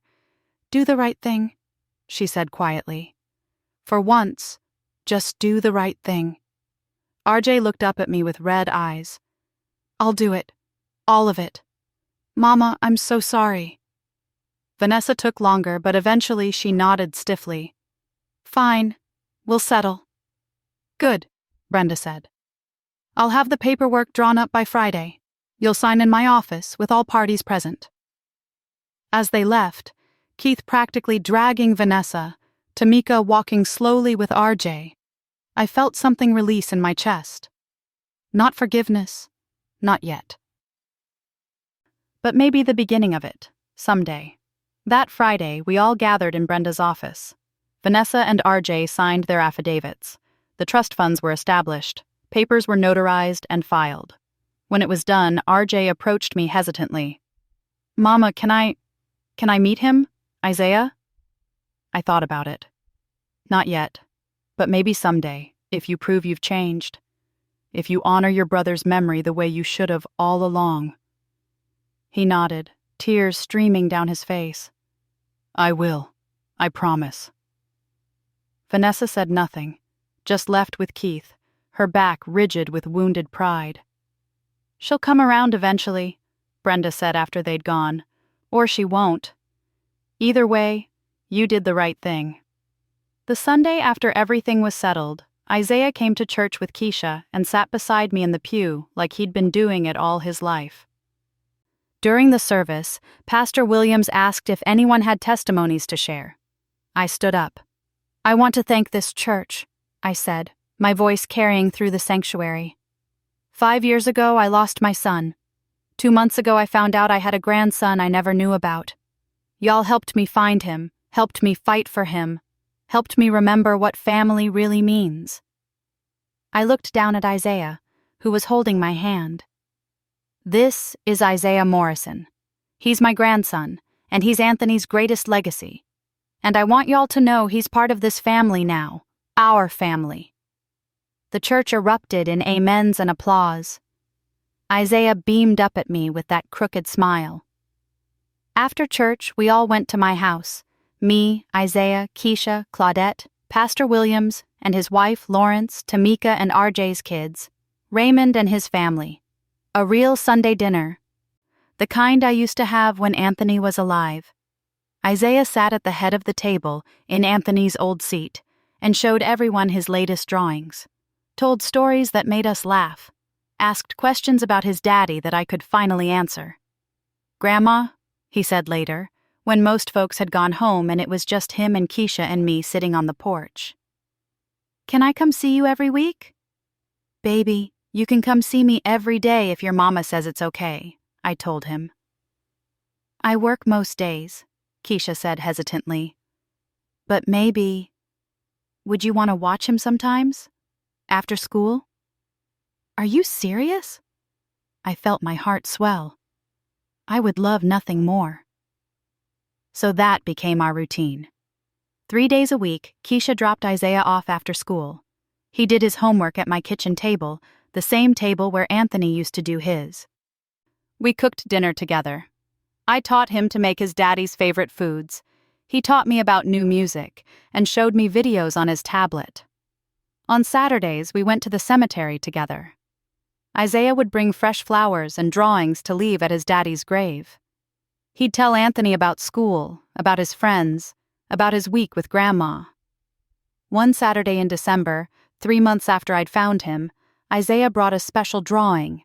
Do the right thing, she said quietly. For once, just do the right thing. RJ looked up at me with red eyes. I'll do it. All of it. Mama, I'm so sorry. Vanessa took longer, but eventually she nodded stiffly. Fine. We'll settle. Good, Brenda said. I'll have the paperwork drawn up by Friday. You'll sign in my office with all parties present. As they left, Keith practically dragging Vanessa, Tamika walking slowly with RJ, I felt something release in my chest. Not forgiveness, not yet. But maybe the beginning of it, someday. That Friday, we all gathered in Brenda's office. Vanessa and RJ signed their affidavits. The trust funds were established. Papers were notarized and filed. When it was done, RJ approached me hesitantly. Mama, can I meet him? Isaiah? I thought about it. Not yet, but maybe someday, if you prove you've changed. If you honor your brother's memory the way you should have all along. He nodded, tears streaming down his face. I will. I promise. Vanessa said nothing, just left with Keith, her back rigid with wounded pride. She'll come around eventually, Brenda said after they'd gone. Or she won't. Either way, you did the right thing. The Sunday after everything was settled, Isaiah came to church with Keisha and sat beside me in the pew like he'd been doing it all his life. During the service, Pastor Williams asked if anyone had testimonies to share. I stood up. I want to thank this church, I said, my voice carrying through the sanctuary. 5 years ago, I lost my son. 2 months ago, I found out I had a grandson I never knew about. Y'all helped me find him, helped me fight for him, helped me remember what family really means. I looked down at Isaiah, who was holding my hand. This is Isaiah Morrison. He's my grandson, and he's Anthony's greatest legacy. And I want y'all to know he's part of this family now, our family. The church erupted in amens and applause. Isaiah beamed up at me with that crooked smile. After church, we all went to my house. Me, Isaiah, Keisha, Claudette, Pastor Williams, and his wife, Lawrence, Tamika and RJ's kids, Raymond and his family. A real Sunday dinner. The kind I used to have when Anthony was alive. Isaiah sat at the head of the table in Anthony's old seat and showed everyone his latest drawings, told stories that made us laugh, asked questions about his daddy that I could finally answer. Grandma, he said later, when most folks had gone home and it was just him and Keisha and me sitting on the porch. Can I come see you every week? Baby, you can come see me every day if your mama says it's okay, I told him. I work most days, Keisha said hesitantly. But maybe... Would you want to watch him sometimes? After school? Are you serious? I felt my heart swell. I would love nothing more. So that became our routine. 3 days a week, Keisha dropped Isaiah off after school. He did his homework at my kitchen table, the same table where Anthony used to do his. We cooked dinner together. I taught him to make his daddy's favorite foods. He taught me about new music and showed me videos on his tablet. On Saturdays, we went to the cemetery together. Isaiah would bring fresh flowers and drawings to leave at his daddy's grave. He'd tell Anthony about school, about his friends, about his week with Grandma. One Saturday in December, 3 months after I'd found him, Isaiah brought a special drawing.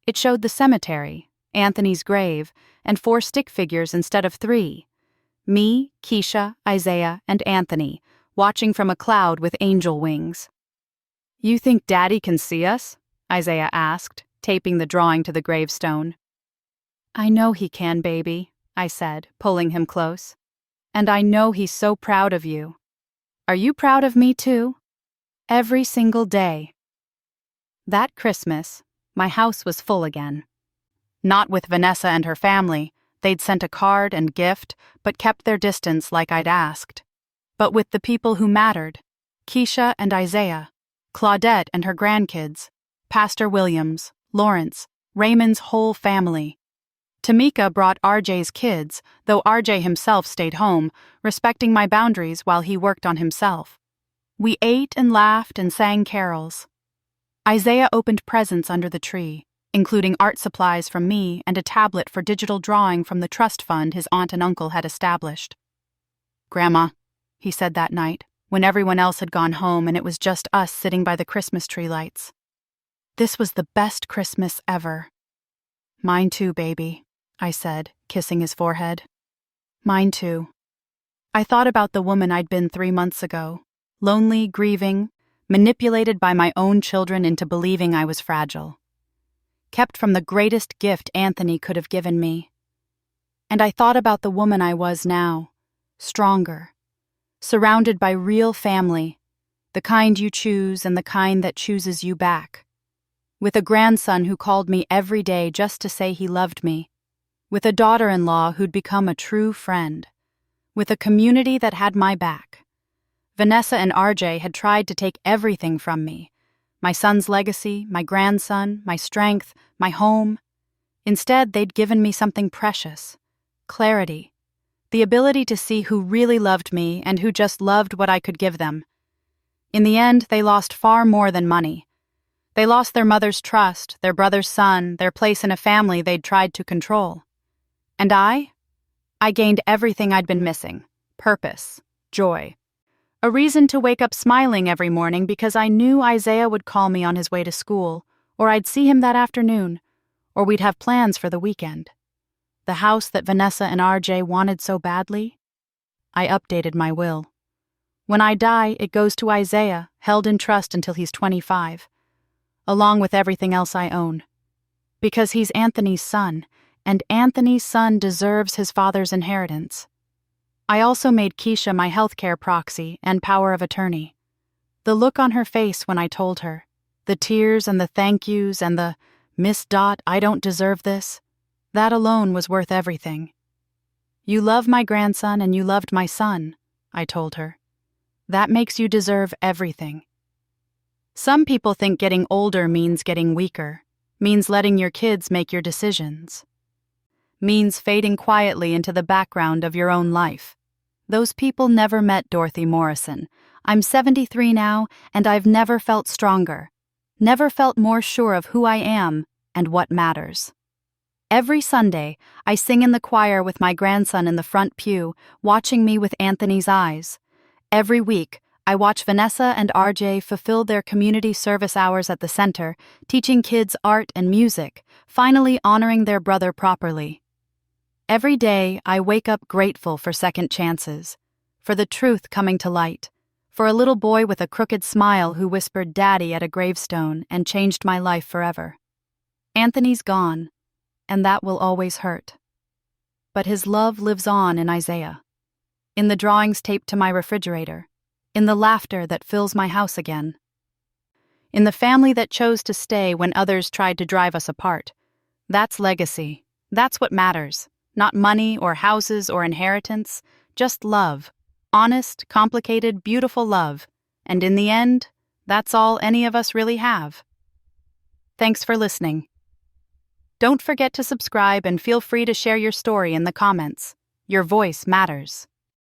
It showed the cemetery, Anthony's grave, and 4 stick figures instead of 3. Me, Keisha, Isaiah, and Anthony, watching from a cloud with angel wings. You think Daddy can see us? Isaiah asked, taping the drawing to the gravestone. I know he can, baby, I said, pulling him close. And I know he's so proud of you. Are you proud of me too? Every single day. That Christmas, my house was full again. Not with Vanessa and her family. They'd sent a card and gift, but kept their distance like I'd asked. But with the people who mattered, Keisha and Isaiah, Claudette and her grandkids, Pastor Williams, Lawrence, Raymond's whole family. Tamika brought RJ's kids, though RJ himself stayed home, respecting my boundaries while he worked on himself. We ate and laughed and sang carols. Isaiah opened presents under the tree, including art supplies from me and a tablet for digital drawing from the trust fund his aunt and uncle had established. Grandma, he said that night, when everyone else had gone home and it was just us sitting by the Christmas tree lights. This was the best Christmas ever. Mine too, baby, I said, kissing his forehead. Mine too. I thought about the woman I'd been 3 months ago, lonely, grieving, manipulated by my own children into believing I was fragile. Kept from the greatest gift Anthony could have given me. And I thought about the woman I was now, stronger, surrounded by real family, the kind you choose and the kind that chooses you back. With a grandson who called me every day just to say he loved me. With a daughter-in-law who'd become a true friend. With a community that had my back. Vanessa and RJ had tried to take everything from me. My son's legacy, my grandson, my strength, my home. Instead, they'd given me something precious: clarity, the ability to see who really loved me and who just loved what I could give them. In the end, they lost far more than money. They lost their mother's trust, their brother's son, their place in a family they'd tried to control. And I gained everything I'd been missing: purpose, joy. A reason to wake up smiling every morning because I knew Isaiah would call me on his way to school, or I'd see him that afternoon, or we'd have plans for the weekend. The house that Vanessa and RJ wanted so badly? I updated my will. When I die, it goes to Isaiah, held in trust until he's 25, along with everything else I own. Because he's Anthony's son, and Anthony's son deserves his father's inheritance. I also made Keisha my healthcare proxy and power of attorney. The look on her face when I told her, the tears and the thank yous and the "Miss Dot, I don't deserve this," that alone was worth everything. "You love my grandson and you loved my son," I told her. "That makes you deserve everything." Some people think getting older means getting weaker, means letting your kids make your decisions, means fading quietly into the background of your own life. Those people never met Dorothy Morrison. I'm 73 now, and I've never felt stronger, never felt more sure of who I am and what matters. Every Sunday, I sing in the choir with my grandson in the front pew, watching me with Anthony's eyes. Every week, I watch Vanessa and RJ fulfill their community service hours at the center, teaching kids art and music, finally honoring their brother properly. Every day, I wake up grateful for second chances, for the truth coming to light, for a little boy with a crooked smile who whispered "Daddy" at a gravestone and changed my life forever. Anthony's gone, and that will always hurt. But his love lives on in Isaiah, in the drawings taped to my refrigerator, in the laughter that fills my house again, in the family that chose to stay when others tried to drive us apart. That's legacy. That's what matters. Not money or houses or inheritance, just love. Honest, complicated, beautiful love. And in the end, that's all any of us really have. Thanks for listening. Don't forget to subscribe and feel free to share your story in the comments. Your voice matters.